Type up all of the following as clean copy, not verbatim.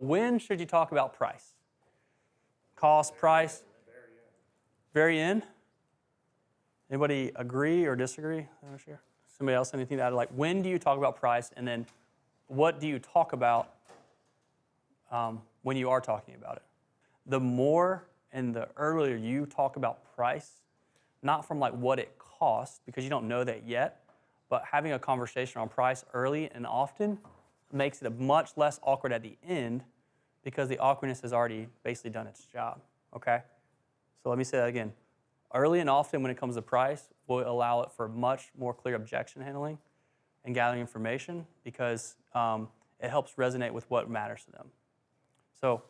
when should you talk about price? Cost, price? Very end? Anybody agree or disagree? Somebody else, anything to add? Like, when do you talk about price, and then what do you talk about when you are talking about it? The more and the earlier you talk about price, not from like what it costs, because you don't know that yet, but having a conversation on price early and often makes it much less awkward at the end, because the awkwardness has already basically done its job, okay? So let me say that again. Early and often when it comes to price will allow it for much more clear objection handling and gathering information, because it helps resonate with what matters to them. So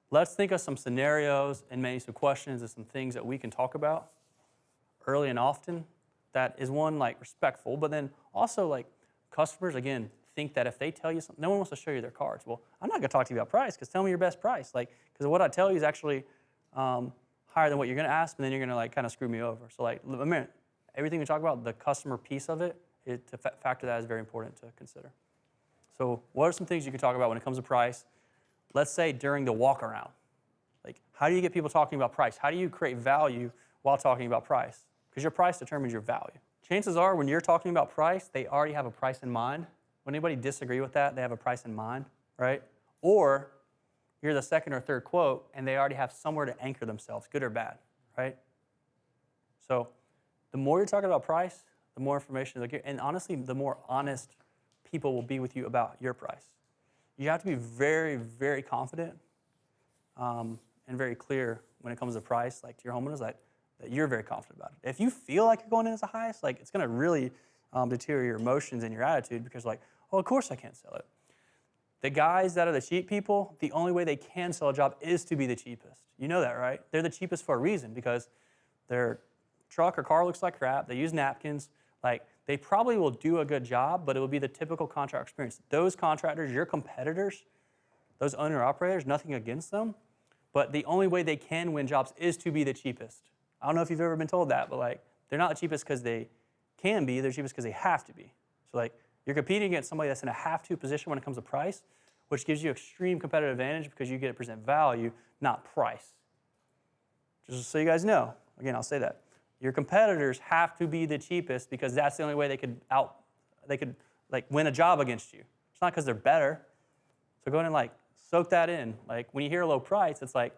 let's think of some scenarios and maybe some questions and some things that we can talk about early and often. That is one, like respectful, but then also like customers, again, think that if they tell you something, no one wants to show you their cards. Well, I'm not gonna talk to you about price, because tell me your best price. Like, because what I tell you is actually higher than what you're gonna ask, and then you're gonna like kind of screw me over. So like, a minute, everything we talk about, the customer piece of it, to factor that is very important to consider. So what are some things you can talk about when it comes to price? Let's say during the walk around. Like, how do you get people talking about price? How do you create value while talking about price? Because your price determines your value. Chances are when you're talking about price, they already have a price in mind. Would anybody disagree with that? They have a price in mind, right? Or you're the second or third quote, and they already have somewhere to anchor themselves, good or bad, right? So the more you're talking about price, the more information they'll get. And honestly, the more honest people will be with you about your price. You have to be very, very confident and very clear when it comes to price, like to your homeowners, like, that you're very confident about it. If you feel like you're going in as the highest, like, it's going to really deteriorate your emotions and your attitude, because like, oh, of course I can't sell it. The guys that are the cheap people, the only way they can sell a job is to be the cheapest. You know that, right? They're the cheapest for a reason, because their truck or car looks like crap. They use napkins. Like, they probably will do a good job, but it will be the typical contract experience. Those contractors, your competitors, those owner-operators, nothing against them, but the only way they can win jobs is to be the cheapest. I don't know if you've ever been told that, but like, they're not the cheapest because they can be, they're cheapest because they have to be. So like, you're competing against somebody that's in a have-to position when it comes to price, which gives you extreme competitive advantage because you get to present value, not price. Just so you guys know, again, I'll say that. Your competitors have to be the cheapest because that's the only way they could like win a job against you. It's not because they're better. So go ahead and like soak that in. Like, when you hear a low price, it's like,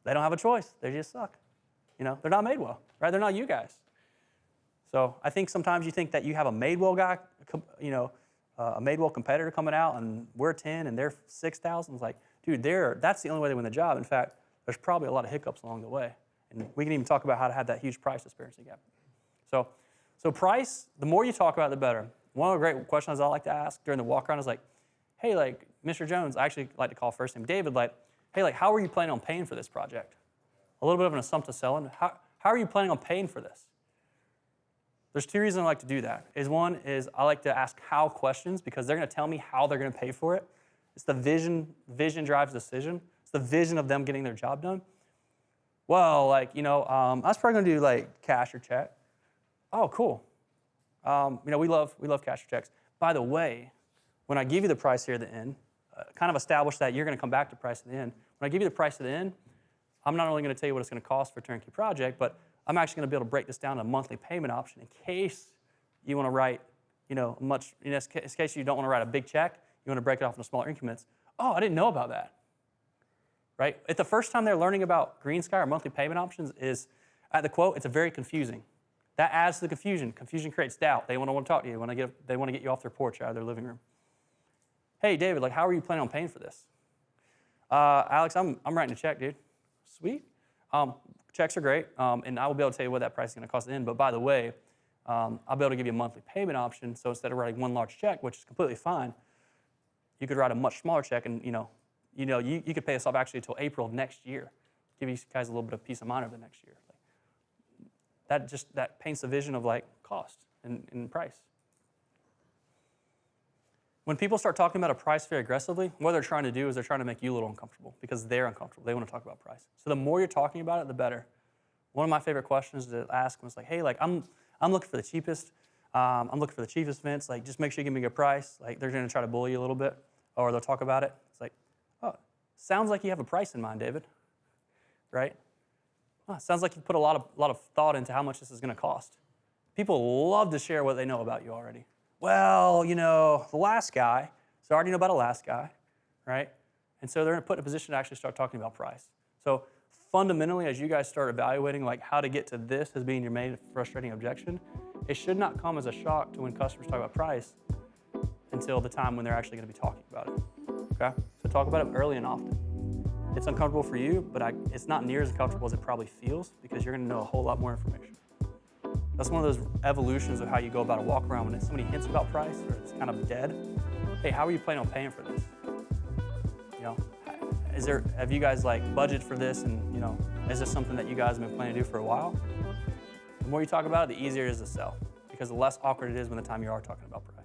they don't have a choice. They just suck. You know, they're not Madewell, right? They're not you guys. So I think sometimes you think that you have a Madewell guy, you know, a Madewell competitor coming out, and we're 10 and they're 6,000. It's like, dude, that's the only way they win the job. In fact, there's probably a lot of hiccups along the way. And we can even talk about how to have that huge price disparity gap. So price, the more you talk about it, the better. One of the great questions I like to ask during the walk around is like, hey, like, Mr. Jones, I actually like to call first name David, like, hey, like, how are you planning on paying for this project? A little bit of an assumptive selling. How are you planning on paying for this? There's two reasons I like to do that. One is I like to ask how questions, because they're going to tell me how they're going to pay for it. It's the vision. Vision drives decision. It's the vision of them getting their job done. Well, like, you know, I was probably going to do like cash or check. Oh, cool. You know, we love cash or checks. By the way, when I give you the price here at the end, kind of establish that you're going to come back to price at the end. When I give you the price at the end, I'm not only going to tell you what it's going to cost for a turnkey project, but I'm actually going to be able to break this down to a monthly payment option in case you want to write, you know, in case you don't want to write a big check, you want to break it off into smaller increments. Oh, I didn't know about that, right? At the first time they're learning about Green Sky or monthly payment options is at the quote, it's very confusing. That adds to the confusion. Confusion creates doubt. They want to talk to you. They want to get you off their porch, out of their living room. Hey, David, like, how are you planning on paying for this? Alex, I'm writing a check, dude. Sweet. Checks are great, and I will be able to tell you what that price is going to cost at the end. But by the way, I'll be able to give you a monthly payment option. So instead of writing one large check, which is completely fine, you could write a much smaller check, and you could pay us off actually until April of next year. Give you guys a little bit of peace of mind over the next year. That paints a vision of like cost and price. When people start talking about a price very aggressively, what they're trying to do is they're trying to make you a little uncomfortable because they're uncomfortable. They want to talk about price. So the more you're talking about it, the better. One of my favorite questions to ask was like, hey, like, I'm looking for the cheapest. I'm looking for the cheapest vents. Like, just make sure you give me a good price. Like, they're going to try to bully you a little bit, or they'll talk about it. It's like, oh, sounds like you have a price in mind, David, right? Sounds like you put a lot of thought into how much this is going to cost. People love to share what they know about you already. Well, the last guy, so I already know about a last guy, right? And so they're put in a position to actually start talking about price. So fundamentally, as you guys start evaluating like how to get to this as being your main frustrating objection, it should not come as a shock to when customers talk about price until the time when they're actually going to be talking about it, okay? So talk about it early and often. It's uncomfortable for you, but it's not near as uncomfortable as it probably feels because you're going to know a whole lot more information. That's one of those evolutions of how you go about a walk around when somebody hints about price or it's kind of dead. Hey, how are you planning on paying for this? Have you guys budget for this and is this something that you guys have been planning to do for a while? The more you talk about it, the easier it is to sell because the less awkward it is when the time you are talking about price.